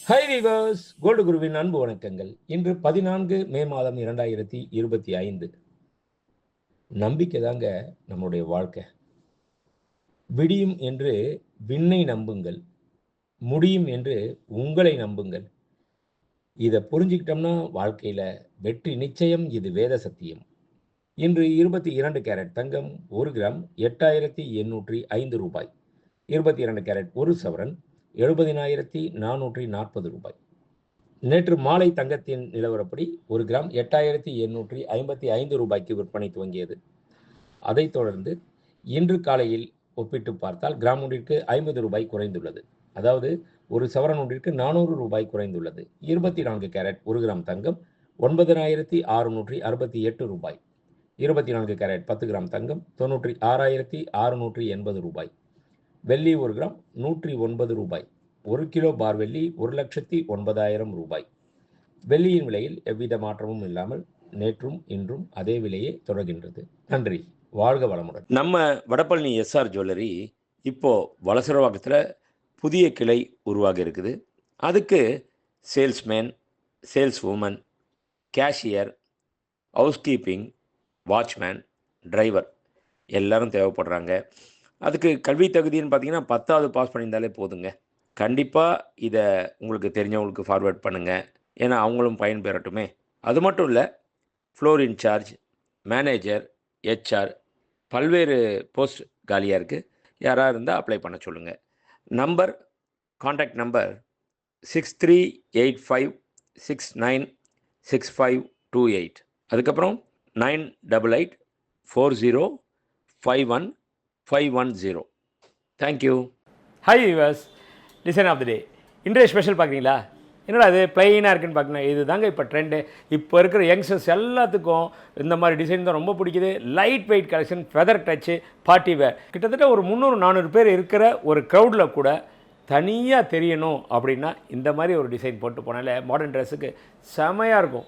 High viewers, gold குருவின் அன்பு வணக்கங்கள். இன்று 14 மே மாதம் 2025. நம்பிக்கை தாங்க நம்முடைய வாழ்க்கை. விடியும் என்று விண்ணை நம்புங்கள், முடியும் என்று உங்களை நம்புங்கள். இத புரிஞ்சுக்கிட்டோம்னா வாழ்க்கையில வெற்றி நிச்சயம். இது வேத சத்தியம். இன்று 22 கேரட் தங்கம் 1 கிராம் ரூ. 8,805. 22 கேரட் 1 சவரன் ரூ. 70,440. நேற்று மாலை தங்கத்தின் நிலவரப்படி 1 கிராம் 8,855 ரூபாய்க்கு விற்பனை துவங்கியது. அதைத் தொடர்ந்து இன்று காலையில் ஒப்பிட்டு பார்த்தால் கிராம் ஒன்றிற்கு 50 ரூபாய் குறைந்துள்ளது. அதாவது ஒரு சவரன் ஒன்றிற்கு 400 ரூபாய் குறைந்துள்ளது. 24 கேரட் 1 கிராம் தங்கம் 9,668 ரூபாய். 24 கேரட் 10 கிராம் தங்கம் 96,680 ரூபாய். வெள்ளி 1 கிராம் 109 ரூபாய். 1 கிலோ பார் வெள்ளி 1,09,000 ரூபாய். வெள்ளியின் விலையில் எவ்வித மாற்றமும் இல்லாமல் நேற்றும் இன்றும் அதே விலையே தொடர்கின்றது. நன்றி. வாழ்க வளமுடன். நம்ம வடபழனி எஸ்ஆர் ஜுவல்லரி இப்போ வலசரவாக்கத்தில் புதிய கிளை உருவாகி இருக்குது. அதுக்கு salesman, sales woman, cashier, housekeeping, watchman, driver எல்லாரும் தேவைப்படுறாங்க. அதுக்கு கல்வி தகுதின்னு பார்த்தீங்கன்னா 10வது பாஸ் பண்ணியிருந்தாலே போதுங்க. கண்டிப்பாக இதை உங்களுக்கு தெரிஞ்சவங்களுக்கு ஃபார்வேர்ட் பண்ணுங்கள். ஏன்னா அவங்களும் பயன்பெறட்டுமே. அது மட்டும் இல்லை, ஃப்ளோர் இன்சார்ஜ், மேனேஜர், ஹெச்ஆர் பல்வேறு போஸ்ட் காலியாக இருக்குது. யாராக இருந்தால் அப்ளை பண்ண சொல்லுங்கள். Contact number 6385696528. அதுக்கப்புறம் 9884051510. Thank you. Hi viewers, design of the day. இன்றைய ஸ்பெஷல் பார்க்குறீங்களா? என்னடா அது பிளைனாக இருக்குன்னு பார்க்கணும். இது தாங்க இப்போ ட்ரெண்டு. இப்போ இருக்கிற யங்ஸ்டர்ஸ் எல்லாத்துக்கும் இந்த மாதிரி டிசைன் தான் ரொம்ப பிடிக்குது. Light weight collection, feather touch, party wear. கிட்டத்தட்ட ஒரு 300-400 பேர் இருக்கிற ஒரு க்ரௌடில் கூட தனியாக தெரியணும் அப்படின்னா இந்த மாதிரி ஒரு டிசைன் போட்டு போனாலே மாடர்ன் ட்ரெஸ்ஸுக்கு செமையாக இருக்கும்.